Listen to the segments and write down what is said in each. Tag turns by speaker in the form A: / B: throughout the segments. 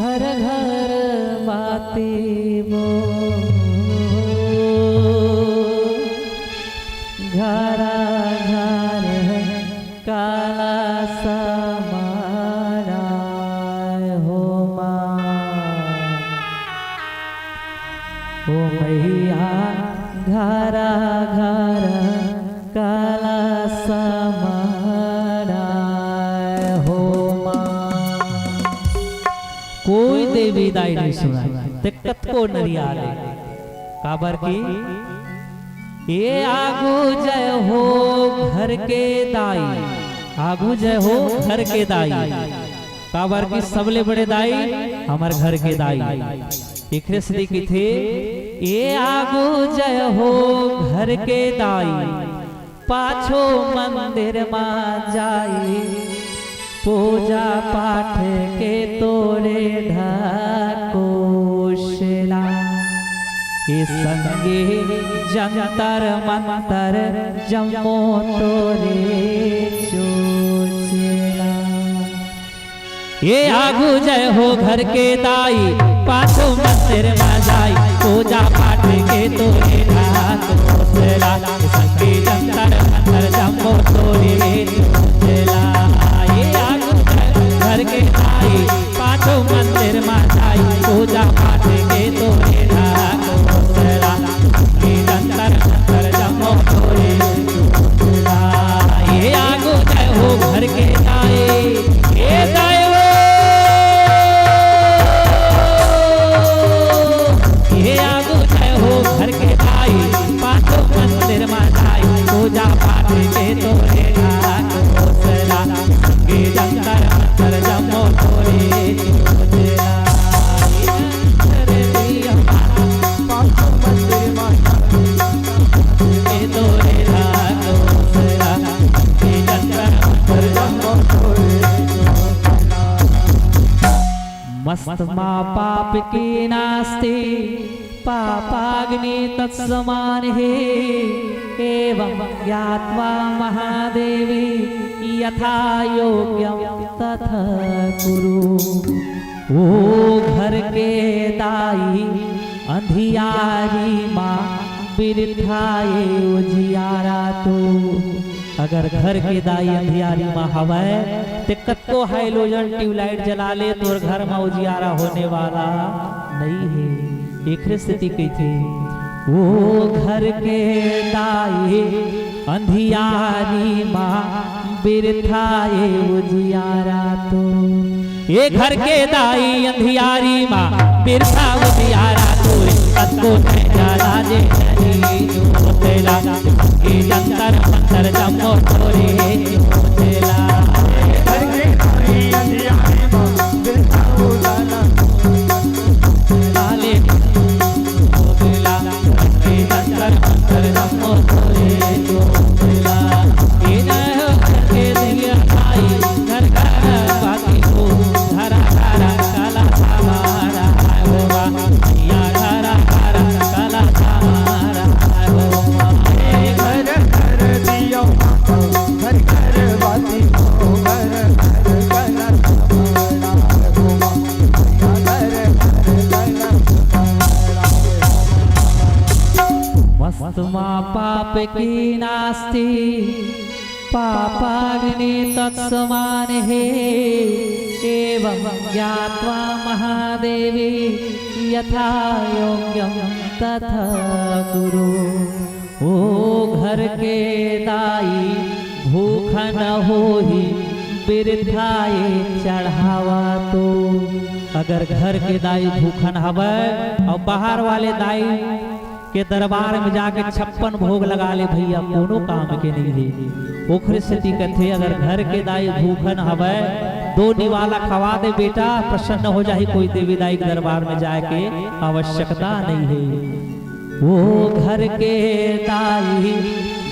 A: घर घर बाती वो घरा घर काला समारा हो ओ मैया घरा घर काला समारा हो कोई देवी दाई नहीं सुना दिक्कत को नरिया ले काबर की ये आगू जय हो घर के दाई आगू जय हो घर के दाई काबर की सबले बड़े दाई हमारे घर के दाई एक श्री की थे ये आगू जय हो घर के दाई पाछो मंदिर मां जाई पूजा पाठ के तोरे ढकोशला ये संगे जंतर मंतर जमो तोरे चोचला ये आगू जय हो घर के दाई पाछो मंदिर में जाई पूजा पाठ के तोरे ढकोशला संगे जंतर मंतर जमो तोरे चोचला घर के दाई पाछो मंदिर में जाई पूजा पाठ के तोरे ढकोसला के जंतर मंतर जमो तोरे चोचला ये आगू जय हो घर के दाई ये दाई ये आगू जय हो घर के दाई पाछो मंदिर में जाई पूजा पाठ के तोरे ढकोसला के जंतर मंतर जमो तोरे चोचला रे दिया पाछो मंदिर में के तोरे ढकोसला के जंतर मंतर जमो तोरे मस्त मां पाप की नास्ति पापाग्नि तत्समान है एवं ज्ञात्वा महादेवी यथा योग्यम तथा कुरु ओ घर के दाई अंधियारी माँ बिरथाए उजियारा तो अगर घर के दाई अंधियारी माँ हवै दिक्कत को हाइलोजन ट्यूबलाइट जला ले तो घर में उजियारा होने वाला नहीं है एक स्थिति की थी वो घर के दाई अंधियारी माँ बिरथाए उजियारा तो ये घर के दाई अंधियारी माँ बिरथा उजियारा तो को राजे चोचला के जंतर मंतर जमो तोरे चोचला घर के दाई अंधियारी माँ बिरथा उजियारा लाले चोचला के जंतर मंतर जमो तोरे चोचला ये जय हो के दिया आई घर घर बाकी को घरा घरा काला हमारा हो या घरा घरा काला हमारा हो घर घर दिया घर घर बाकी को घर घर काला हमारा हो या घर घर काला मस्त मां पाप की नास्ति पापाग्नि तत्समान है एवं ज्ञात्वा महादेवी यथा योग्यम तथा कुरु ओ घर के दाई भूख न होही बिरथाए चढ़ावा तो अगर घर के दाई भूखन हवै और बाहर वाले दाई के दरबार में जाके 56 भोग लगा ले भैया कोनो काम के नहीं है ओखरे स्थिति कथे अगर घर के दाई भूखन हवै 2 निवाला खवा दे बेटा प्रसन्न हो जाही कोई देवी दाई के दरबार में जाके आवश्यकता नहीं है वो घर के दाई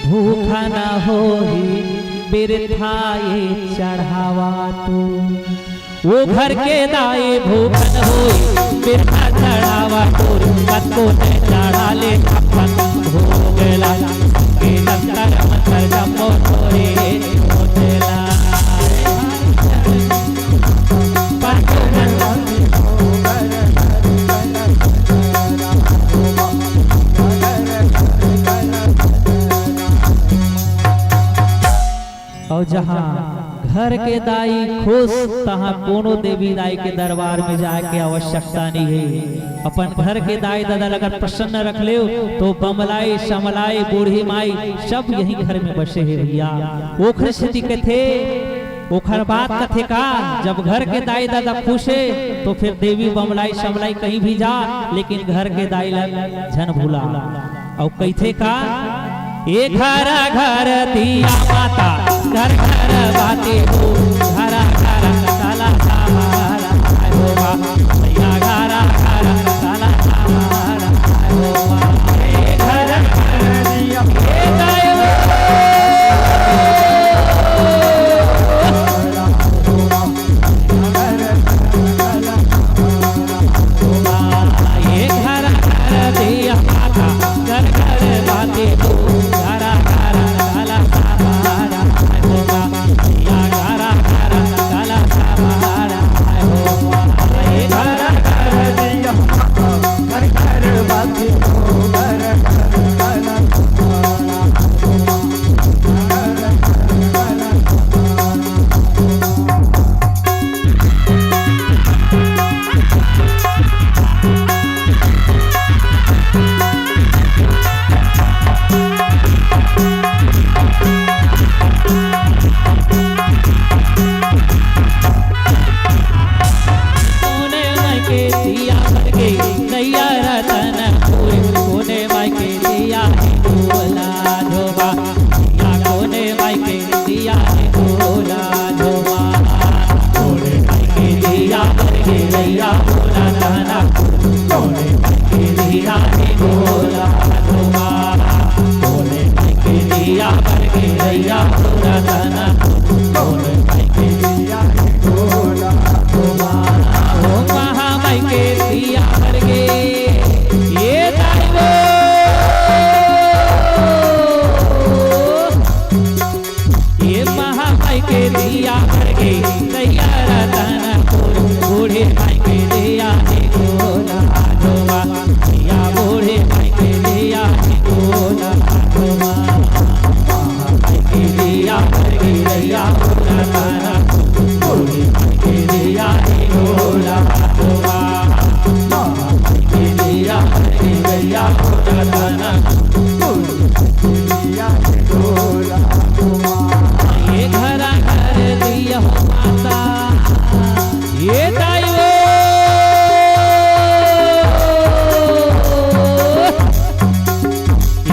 A: भूखा न होही बिरथाए चढ़ावा तो वो घर के दाई भूखन होई बिरथा चढ़ावा तो को चढ़ा ले अपन भोगला के जंतर मंतर जमो तोरे चोचला पाछो मंदिर घर के दाई खुश तहाँ कोनो देवी दाई के दरबार में जाए के आवश्यकता नहीं है। अपन घर के दाई दादा अगर प्रसन्न रख ले तो बमलाई समलाई बूढ़ी माई सब यही घर में बसे है भैया। ओखर स्थिति के थे ओखर बात कथे का जब घर के दाई दादा खुश है तो फिर देवी बमलाई समलाई कहीं भी जा लेकिन घर के दाई झन भूला। और कैथे का ये घर घर दिया माता घर घर बाते हो घर घर काला सामारा होगा भैया घर घर काला सामारा होगा ये घर घर दिया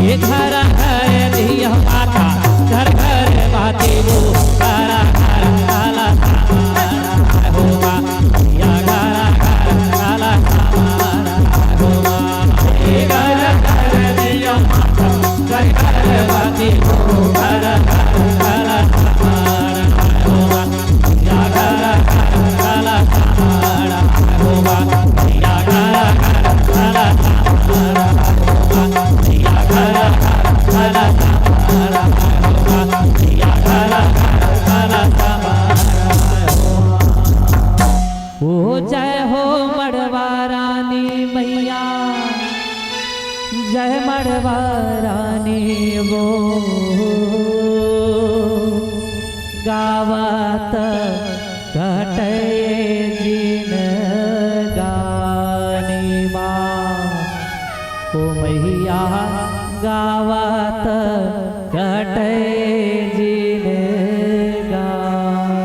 A: ये घर घर दिया माता घर घर बाते हो जय मड़वा रानी वो गावत कटे जिन गानी माँ ओ मैया गावत कटे जिन गानी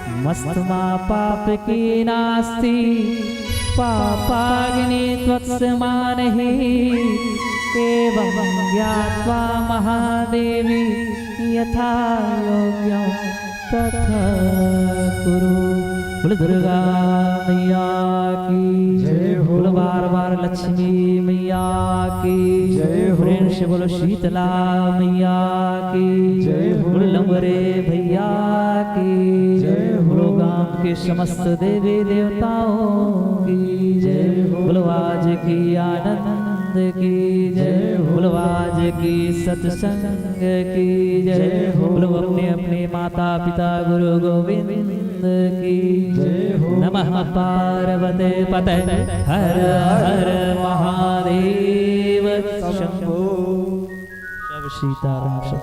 A: माँ मस्त माँ पाप की नास्ती पापाग्नि त्वत्समानहि एवं ज्ञात्वा महादेवी यथा योग्यं तथा कुरु। बोल दुर्गा मैया की जय, बोल बार बार लक्ष्मी मैया की जय, प्रेम से बोलो शीतला मैया की जय, बोल लंबरे भैया की जय, बोलो गांव के समस्त देवी देवताओं की जय, बोलो आज की आनंद की जय, बोलो आज की सत्संग की जय, बोलो अपने अपने माता पिता गुरु गोविंद की जय, नमः पार्वते पते हर हर महादेव शंभो। सब सीताराम सब